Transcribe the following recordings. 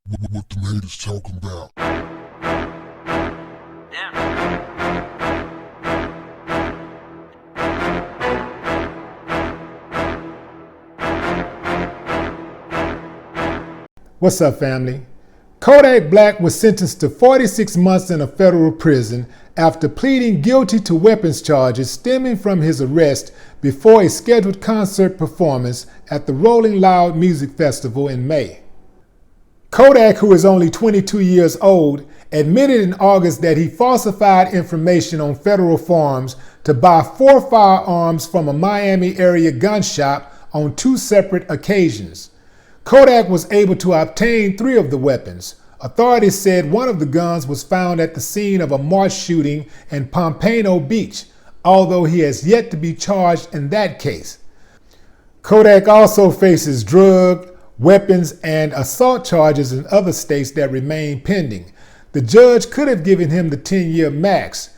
What the haters talking about? What's up, family? Kodak Black was sentenced to 46 months in a federal prison after pleading guilty to weapons charges stemming from his arrest before a scheduled concert performance at the Rolling Loud Music Festival in May. Kodak, who is only 22 years old, admitted in August that he falsified information on federal forms to buy 4 firearms from a Miami area gun shop on 2 separate occasions. Kodak was able to obtain 3 of the weapons. Authorities said one of the guns was found at the scene of a March shooting in Pompano Beach, although he has yet to be charged in that case. Kodak also faces drug, weapons, and assault charges in other states that remain pending. The judge could have given him the 10-year max,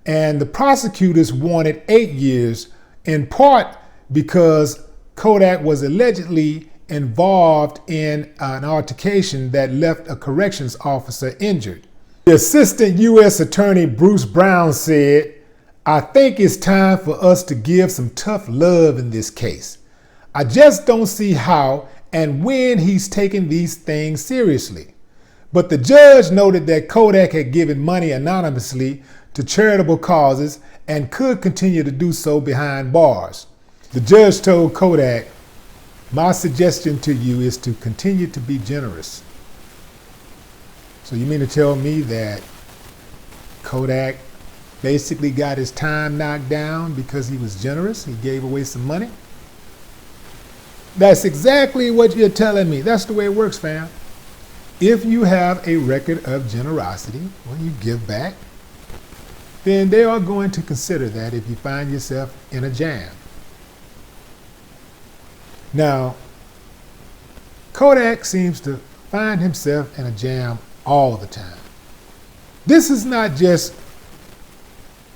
and the prosecutors wanted 8 years, in part because Kodak was allegedly involved in an altercation that left a corrections officer injured. The Assistant U.S. Attorney Bruce Brown said, "I think it's time for us to give some tough love in this case. I just don't see how and when he's taking these things seriously." But the judge noted that Kodak had given money anonymously to charitable causes and could continue to do so behind bars. The judge told Kodak, "My suggestion to you is to continue to be generous." So you mean to tell me that Kodak basically got his time knocked down because he was generous? He gave away some money? That's exactly what you're telling me. That's the way it works, fam. If you have a record of generosity, when you give back, then they are going to consider that if you find yourself in a jam. Now, Kodak seems to find himself in a jam all the time. This is not just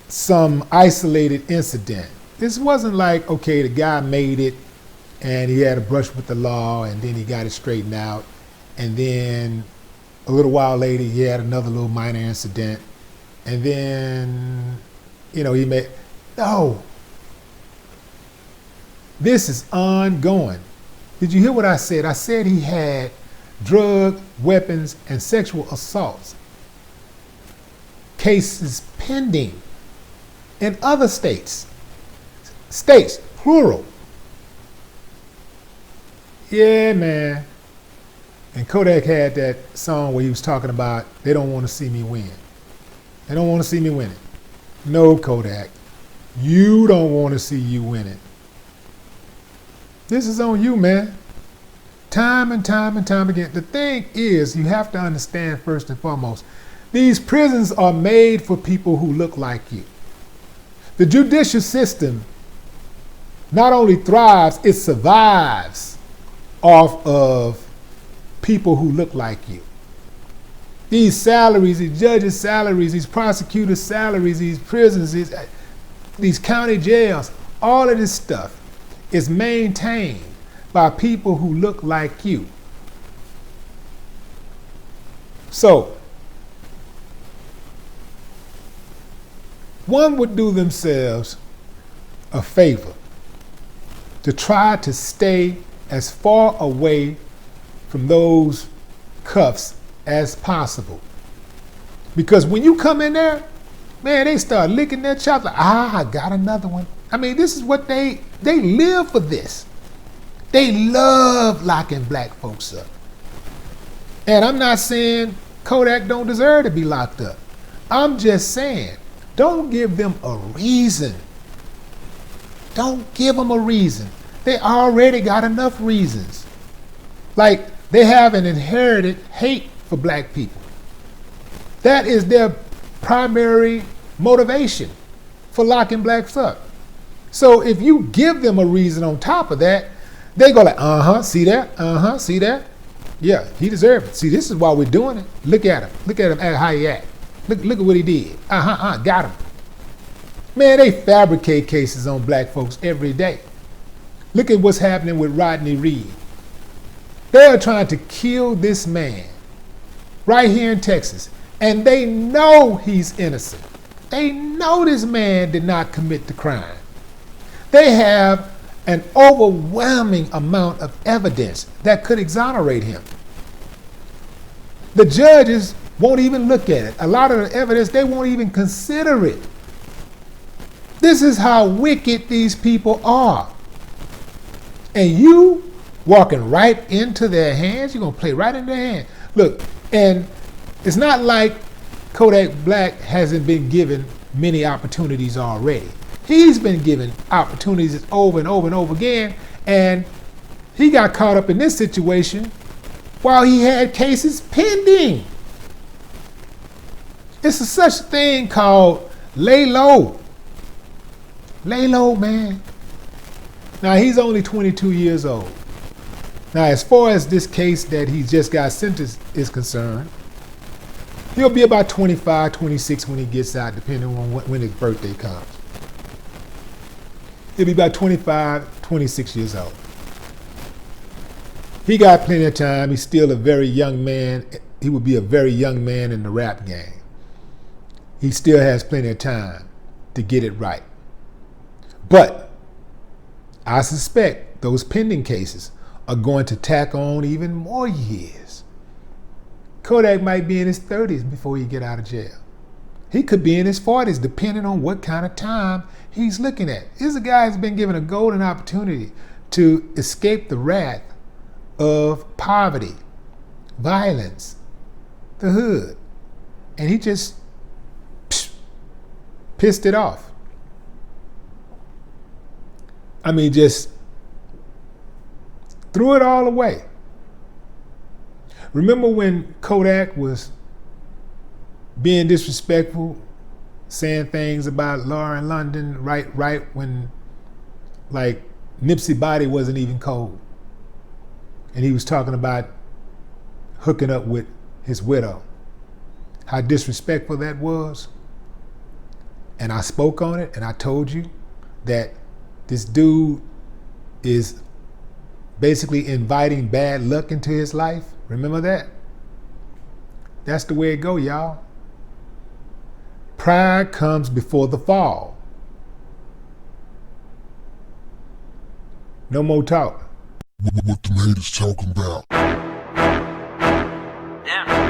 some isolated incident. This wasn't like, okay, the guy made it and he had a brush with the law and then he got it straightened out, and then a little while later he had another little minor incident, and then, he made, no. This is ongoing. Did you hear what I said? I said he had drug, weapons, and sexual assaults cases pending in other states. States, plural. Yeah, man. And Kodak had that song where he was talking about, they don't want to see me win. They don't want to see me winning. No, Kodak. You don't want to see you winning. This is on you, man. Time and time and time again. The thing is, you have to understand first and foremost, these prisons are made for people who look like you. The judicial system not only thrives, it survives off of people who look like you. These salaries, these judges' salaries, these prosecutors' salaries, these prisons, these county jails, all of this stuff is maintained by people who look like you. So, one would do themselves a favor to try to stay as far away from those cuffs as possible. Because when you come in there, man, they start licking their chops like, I got another one. I mean, this is what they live for this. They love locking black folks up. And I'm not saying Kodak don't deserve to be locked up. I'm just saying, don't give them a reason. Don't give them a reason. They already got enough reasons. Like, they have an inherited hate for black people. That is their primary motivation for locking blacks up. So if you give them a reason on top of that, they go like, see that? See that? Yeah, he deserved it. See, this is why we're doing it. Look at him. Look at him, how he act. Look at what he did. Got him. Man, they fabricate cases on black folks every day. Look at what's happening with Rodney Reed. They are trying to kill this man right here in Texas, and they know he's innocent. They know this man did not commit the crime. They have an overwhelming amount of evidence that could exonerate him. The judges won't even look at it. A lot of the evidence, they won't even consider it. This is how wicked these people are. And you walking right into their hands, you're going to play right in their hands. Look, and it's not like Kodak Black hasn't been given many opportunities already. He's been given opportunities over and over and over again, and he got caught up in this situation while he had cases pending. It's such a thing called lay low. Lay low, man. Now, he's only 22 years old. Now, as far as this case that he just got sentenced is concerned, he'll be about 25, 26 when he gets out, depending on when his birthday comes. He'll be about 25, 26 years old. He got plenty of time. He's still a very young man. He would be a very young man in the rap game. He still has plenty of time to get it right. But I suspect those pending cases are going to tack on even more years. Kodak might be in his 30s before he get out of jail. He could be in his 40s, depending on what kind of time he's looking at. Here's a guy who's been given a golden opportunity to escape the wrath of poverty, violence, the hood. And he just pissed it off. I mean, just threw it all away. Remember when Kodak was being disrespectful, saying things about Lauren London right when, like, Nipsey body wasn't even cold. And he was talking about hooking up with his widow. How disrespectful that was. And I spoke on it, and I told you that this dude is basically inviting bad luck into his life. Remember that? That's the way it go, y'all. Pride comes before the fall. No more talk. What the haters talking about? Damn.